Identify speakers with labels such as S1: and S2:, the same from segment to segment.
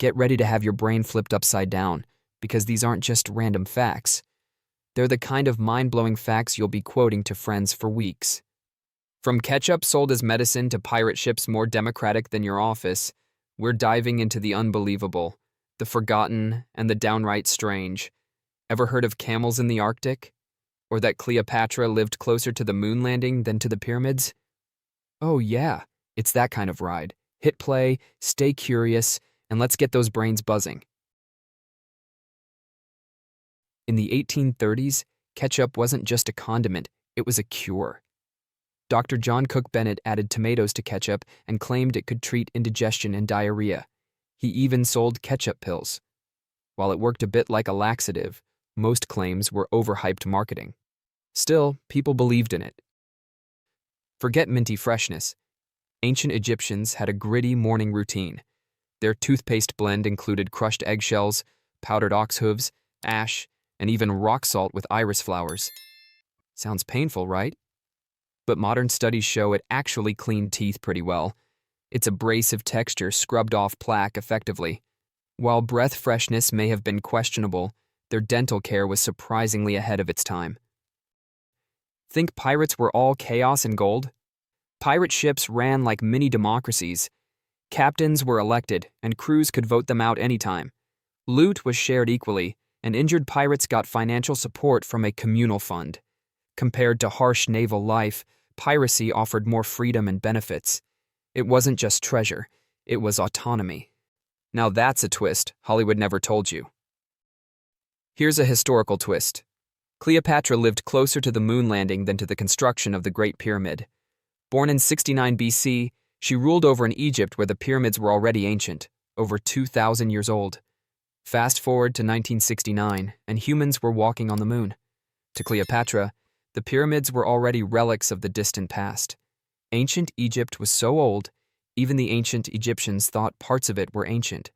S1: Get ready to have your brain flipped upside down, because these aren't just random facts. They're the kind of mind-blowing facts you'll be quoting to friends for weeks. From ketchup sold as medicine to pirate ships more democratic than your office, we're diving into the unbelievable, the forgotten, and the downright strange. Ever heard of camels in the Arctic? Or that Cleopatra lived closer to the moon landing than to the pyramids? Oh yeah, it's that kind of ride. Hit play, stay curious, and let's get those brains buzzing. In the 1830s, ketchup wasn't just a condiment, it was a cure. Dr. John Cook Bennett added tomatoes to ketchup and claimed it could treat indigestion and diarrhea. He even sold ketchup pills. While it worked a bit like a laxative, most claims were overhyped marketing. Still, people believed in it. Forget minty freshness. Ancient Egyptians had a gritty morning routine. Their toothpaste blend included crushed eggshells, powdered ox hooves, ash, and even rock salt with iris flowers. Sounds painful, right? But modern studies show it actually cleaned teeth pretty well. Its abrasive texture scrubbed off plaque effectively. While breath freshness may have been questionable, their dental care was surprisingly ahead of its time. Think pirates were all chaos and gold? Pirate ships ran like mini democracies. Captains were elected, and crews could vote them out anytime. Loot was shared equally, and injured pirates got financial support from a communal fund. Compared to harsh naval life, piracy offered more freedom and benefits. It wasn't just treasure, it was autonomy. Now that's a twist Hollywood never told you. Here's a historical twist. Cleopatra lived closer to the moon landing than to the construction of the Great Pyramid. Born in 69 BC, she ruled over an Egypt where the pyramids were already ancient, over 2,000 years old. Fast forward to 1969, and humans were walking on the moon. To Cleopatra, the pyramids were already relics of the distant past. Ancient Egypt was so old, even the ancient Egyptians thought parts of it were ancient.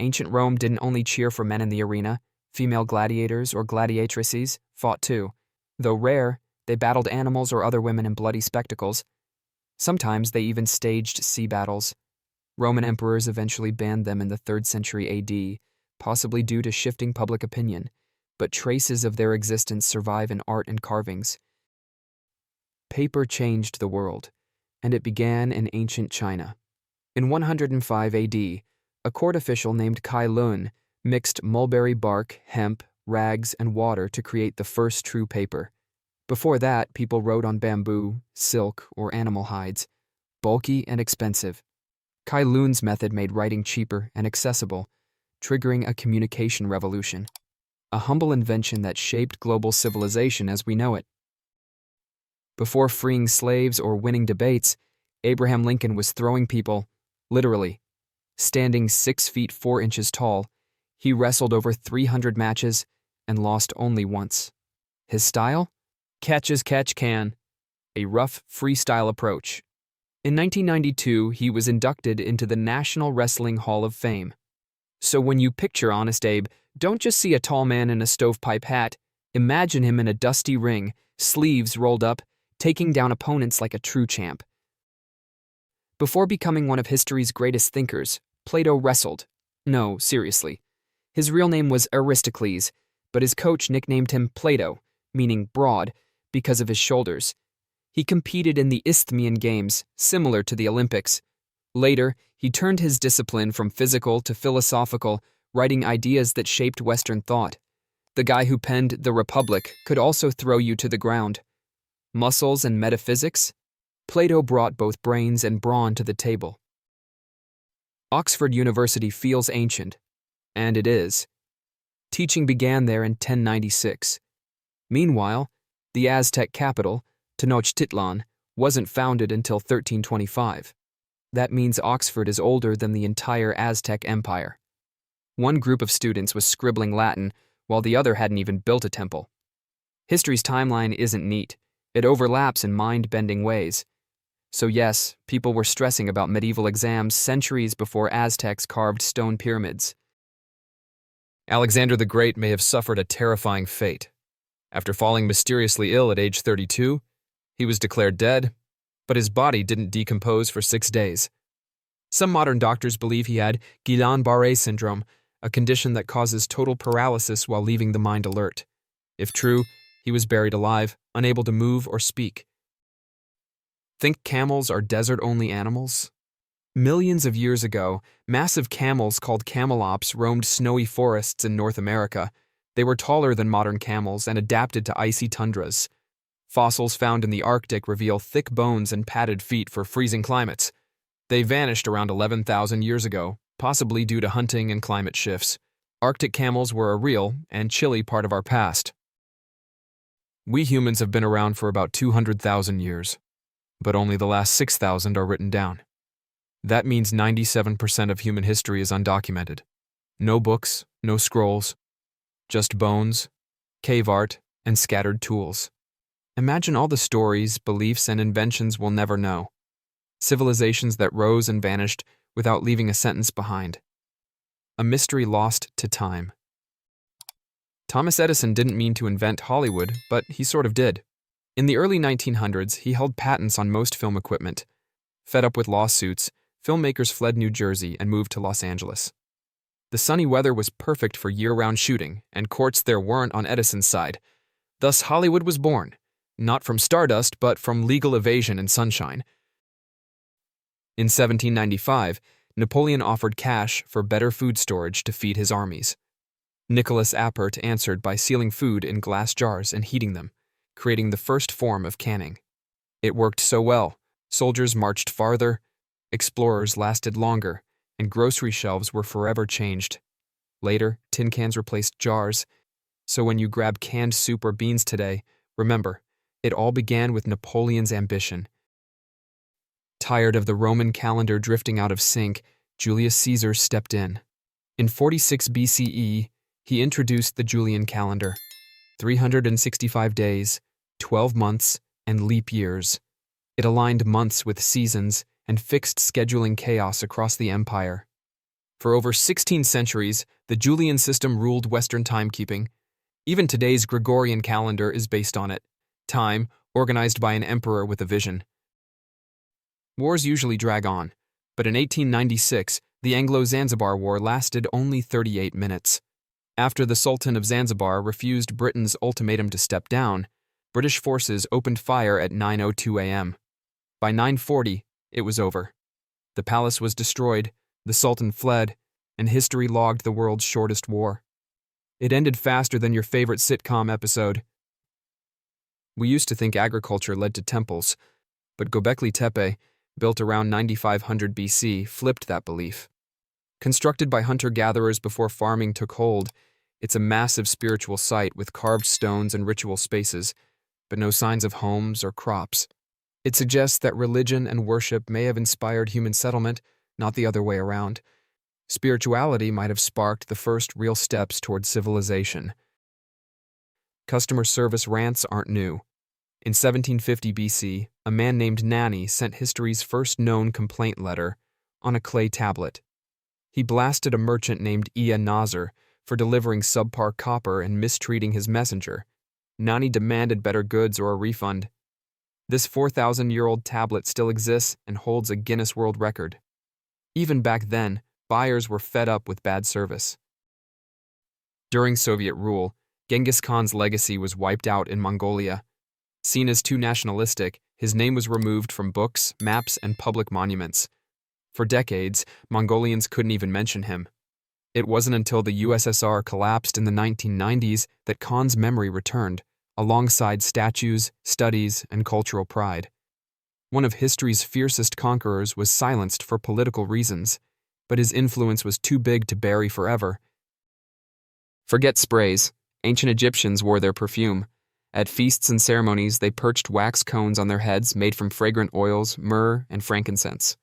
S1: Ancient Rome didn't only cheer for men in the arena. Female gladiators or gladiatrices fought too. Though rare, they battled animals or other women in bloody spectacles. Sometimes they even staged sea battles. Roman emperors eventually banned them in the 3rd century AD, possibly due to shifting public opinion, but traces of their existence survive in art and carvings. Paper changed the world, and it began in ancient China. In 105 AD, a court official named Kai Lun mixed mulberry bark, hemp, rags, and water to create the first true paper. Before that, people wrote on bamboo, silk, or animal hides, bulky and expensive. Kai Lun's method made writing cheaper and accessible, triggering a communication revolution. A humble invention that shaped global civilization as we know it. Before freeing slaves or winning debates, Abraham Lincoln was throwing people, literally. Standing 6 feet 4 inches tall, he wrestled over 300 matches and lost only once. His style? Catch as catch can, a rough freestyle approach. In 1992, he was inducted into the National Wrestling Hall of Fame. So when you picture Honest Abe, don't just see a tall man in a stovepipe hat. Imagine him in a dusty ring, sleeves rolled up, taking down opponents like a true champ. Before becoming one of history's greatest thinkers, Plato wrestled. No, seriously. His real name was Aristocles, but his coach nicknamed him Plato, meaning broad, because of his shoulders. He competed in the Isthmian Games, similar to the Olympics. Later, he turned his discipline from physical to philosophical, writing ideas that shaped Western thought. The guy who penned The Republic could also throw you to the ground. Muscles and metaphysics? Plato brought both brains and brawn to the table. Oxford University feels ancient, and it is. Teaching began there in 1096. Meanwhile, the Aztec capital, Tenochtitlan, wasn't founded until 1325. That means Oxford is older than the entire Aztec Empire. One group of students was scribbling Latin, while the other hadn't even built a temple. History's timeline isn't neat. It overlaps in mind-bending ways. So yes, people were stressing about medieval exams centuries before Aztecs carved stone pyramids. Alexander the Great may have suffered a terrifying fate. After falling mysteriously ill at age 32, he was declared dead, but his body didn't decompose for 6 days. Some modern doctors believe he had Guillain-Barré syndrome, a condition that causes total paralysis while leaving the mind alert. If true, he was buried alive, unable to move or speak. Think camels are desert-only animals? Millions of years ago, massive camels called camelops roamed snowy forests in North America. They were taller than modern camels and adapted to icy tundras. Fossils found in the Arctic reveal thick bones and padded feet for freezing climates. They vanished around 11,000 years ago, possibly due to hunting and climate shifts. Arctic camels were a real and chilly part of our past. We humans have been around for about 200,000 years, but only the last 6,000 are written down. That means 97% of human history is undocumented. No books, no scrolls, just bones, cave art, and scattered tools. Imagine all the stories, beliefs, and inventions we'll never know. Civilizations that rose and vanished without leaving a sentence behind. A mystery lost to time. Thomas Edison didn't mean to invent Hollywood, but he sort of did. In the early 1900s, he held patents on most film equipment. Fed up with lawsuits, filmmakers fled New Jersey and moved to Los Angeles. The sunny weather was perfect for year-round shooting, and courts there weren't on Edison's side. Thus, Hollywood was born, not from stardust, but from legal evasion and sunshine. In 1795, Napoleon offered cash for better food storage to feed his armies. Nicholas Appert answered by sealing food in glass jars and heating them, creating the first form of canning. It worked so well, soldiers marched farther, explorers lasted longer, and grocery shelves were forever changed. Later, tin cans replaced jars, so when you grab canned soup or beans today, remember, it all began with Napoleon's ambition. Tired of the Roman calendar drifting out of sync, Julius Caesar stepped in. In 46 BCE, he introduced the Julian calendar. 365 days, 12 months, and leap years. It aligned months with seasons and fixed scheduling chaos across the empire. For over 16 centuries, the Julian system ruled Western timekeeping. Even today's Gregorian calendar is based on it. Time, organized by an emperor with a vision. Wars usually drag on, but in 1896, the Anglo-Zanzibar War lasted only 38 minutes. After the Sultan of Zanzibar refused Britain's ultimatum to step down, British forces opened fire at 9:02 a.m. By 9:40, it was over. The palace was destroyed, the Sultan fled, and history logged the world's shortest war. It ended faster than your favorite sitcom episode. We used to think agriculture led to temples, but Göbekli Tepe, built around 9500 BC, flipped that belief. Constructed by hunter-gatherers before farming took hold, it's a massive spiritual site with carved stones and ritual spaces, but no signs of homes or crops. It suggests that religion and worship may have inspired human settlement, not the other way around. Spirituality might have sparked the first real steps toward civilization. Customer service rants aren't new. In 1750 BC, a man named Nani sent history's first known complaint letter on a clay tablet. He blasted a merchant named Iya Nazar for delivering subpar copper and mistreating his messenger. Nani demanded better goods or a refund. This 4,000-year-old tablet still exists and holds a Guinness World Record. Even back then, buyers were fed up with bad service. During Soviet rule, Genghis Khan's legacy was wiped out in Mongolia. Seen as too nationalistic, his name was removed from books, maps, and public monuments. For decades, Mongolians couldn't even mention him. It wasn't until the USSR collapsed in the 1990s that Khan's memory returned, alongside statues, studies, and cultural pride. One of history's fiercest conquerors was silenced for political reasons, but his influence was too big to bury forever. Forget sprays. Ancient Egyptians wore their perfume. At feasts and ceremonies, they perched wax cones on their heads made from fragrant oils, myrrh, and frankincense.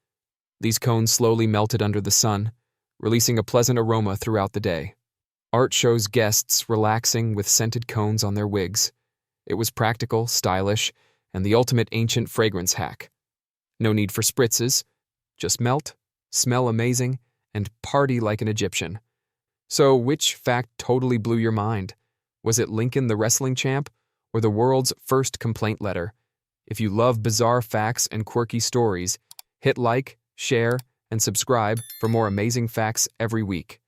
S1: These cones slowly melted under the sun, releasing a pleasant aroma throughout the day. Art shows guests relaxing with scented cones on their wigs. It was practical, stylish, and the ultimate ancient fragrance hack. No need for spritzes. Just melt, smell amazing, and party like an Egyptian. So, which fact totally blew your mind? Was it Lincoln the wrestling champ, or the world's first complaint letter? If you love bizarre facts and quirky stories, hit like, share, and and subscribe for more amazing facts every week.